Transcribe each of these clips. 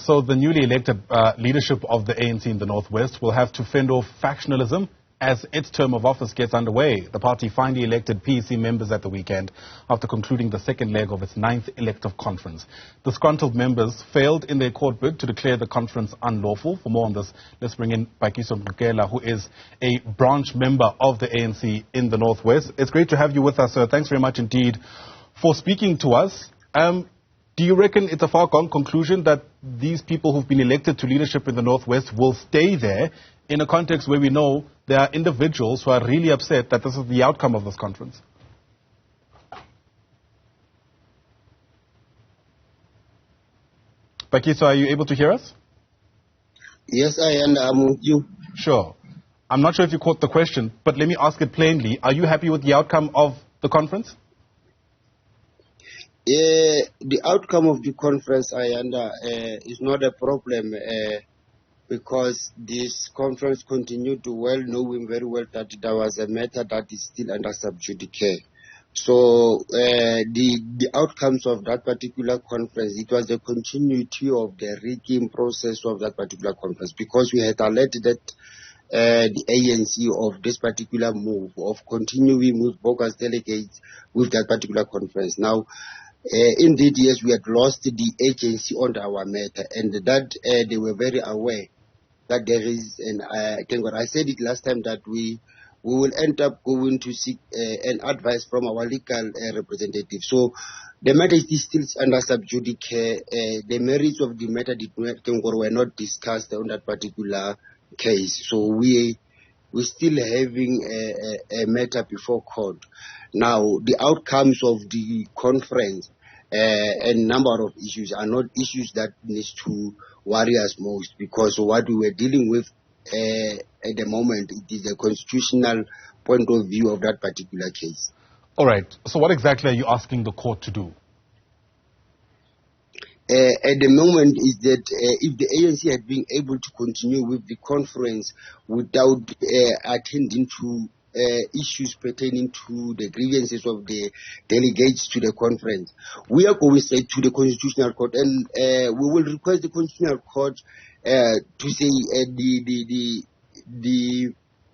So the newly elected leadership of the ANC in the Northwest will have to fend off factionalism as its term of office gets underway. The party finally elected PEC members at the weekend after concluding the second leg of its 9th elective conference. Disgruntled members failed in their court bid to declare the conference unlawful. For more on this, let's bring in Pakiso Mqikela, who is a branch member of the ANC in the Northwest. It's great to have you with us, sir. Thanks very much indeed for speaking to us. Do you reckon it's a far-gone conclusion that these people who've been elected to leadership in the Northwest will stay there in a context where we know there are individuals who are really upset that this is the outcome of this conference? Pakiso, are you able to hear us? Yes, I am. I'm with you. Sure. I'm not sure if you caught the question, but let me ask it plainly. Are you happy with the outcome of the conference? The outcome of the conference, is not a problem because this conference continued to knowing very well that there was a matter that is still under sub judice. So the outcomes of that particular conference, it was the continuity of the rigging process of that particular conference, because we had alerted the ANC of this particular move of continuing with bogus delegates with that particular conference. Now, indeed, yes, we had lost the agency on our matter, and that they were very aware that there is, and I said it last time, that we will end up going to seek an advice from our legal representative. So the matter is still under sub judice. The merits of the matter were not discussed on that particular case. So we're still having a matter before court. Now, the outcomes of the conference and number of issues are not issues that needs to worry us most, because what we were dealing with at the moment, it is a constitutional point of view of that particular case. All right. So what exactly are you asking the court to do? At the moment is that if the ANC had been able to continue with the conference without attending to issues pertaining to the grievances of the delegates to the conference, we are going straight to the Constitutional Court, and we will request the Constitutional Court to say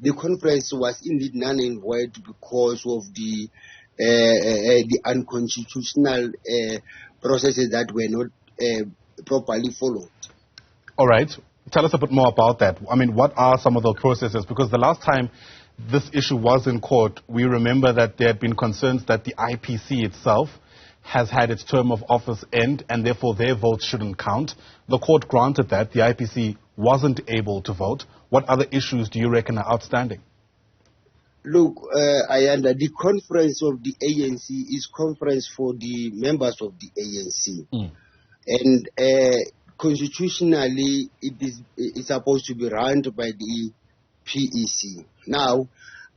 the conference was indeed null and void because of the unconstitutional processes that were not properly followed. All right. Tell us a bit more about that. I mean, what are some of the processes? Because the last time this issue was in court, we remember that there had been concerns that the IPC itself has had its term of office end, and therefore their votes shouldn't count. The court granted that. The IPC wasn't able to vote. What other issues do you reckon are outstanding? Look, the conference of the ANC is conference for the members of the ANC. And constitutionally, it's supposed to be run by the PEC. Now,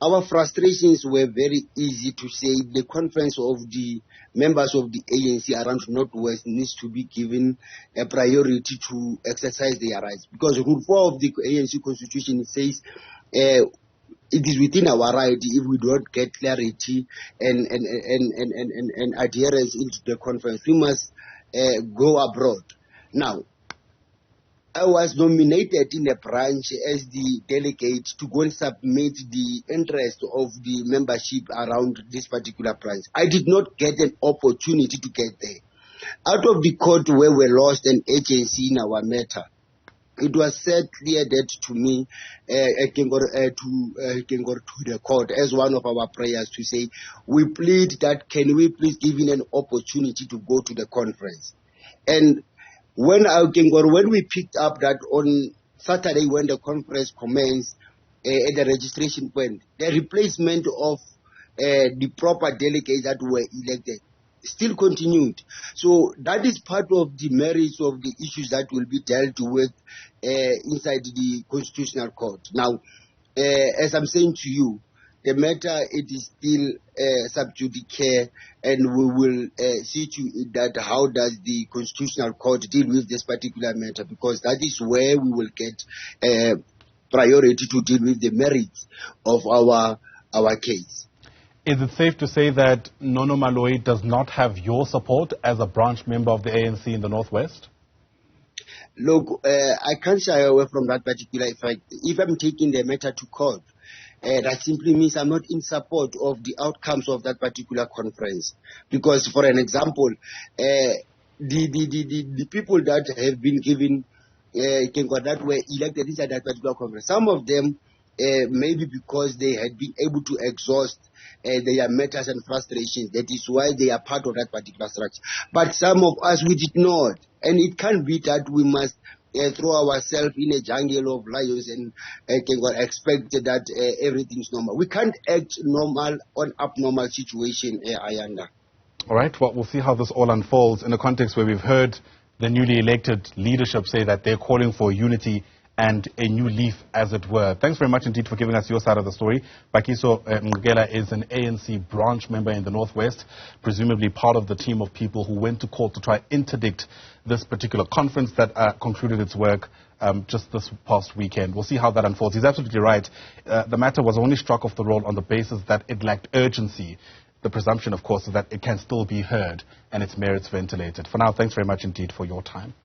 our frustrations were very easy to say the conference of the members of the ANC around Northwest needs to be given a priority to exercise their rights, because Rule 4 of the ANC Constitution says it is within our right, if we don't get clarity and adherence into the conference, we must go abroad. Now, I was nominated in a branch as the delegate to go and submit the interest of the membership around this particular branch. I did not get an opportunity to get there. Out of the court where we lost an agency in our matter, it was said clear that to me, to the court as one of our prayers to say, we plead that can we please give in an opportunity to go to the conference. And when we picked up that on Saturday when the conference commenced at the registration point, the replacement of the proper delegates that were elected still continued. So that is part of the merits of the issues that will be dealt with inside the Constitutional Court. Now, as I'm saying to you, the matter, it is still sub judice, and we will see to that how does the Constitutional Court deal with this particular matter, because that is where we will get priority to deal with the merits of our case. Is it safe to say that Nono Maloyi does not have your support as a branch member of the ANC in the Northwest? Look, I can't shy away from that particular effect. If I'm taking the matter to court, that simply means I'm not in support of the outcomes of that particular conference. Because, for an example, the people that have been given that were elected inside that particular conference, some of them maybe because they had been able to exhaust their matters and frustrations. That is why they are part of that particular structure. But some of us, we did not. And it can't be that we must throw ourselves in a jungle of lions and expect that everything's normal. We can't act normal on abnormal situation, Ayanda. All right, well, we'll see how this all unfolds in a context where we've heard the newly elected leadership say that they're calling for unity and a new leaf, as it were. Thanks very much indeed for giving us your side of the story. Pakiso Mqikela is an ANC branch member in the Northwest, presumably part of the team of people who went to court to try interdict this particular conference that concluded its work just this past weekend. We'll see how that unfolds. He's absolutely right. The matter was only struck off the roll on the basis that it lacked urgency. The presumption, of course, is that it can still be heard and its merits ventilated. For now, thanks very much indeed for your time.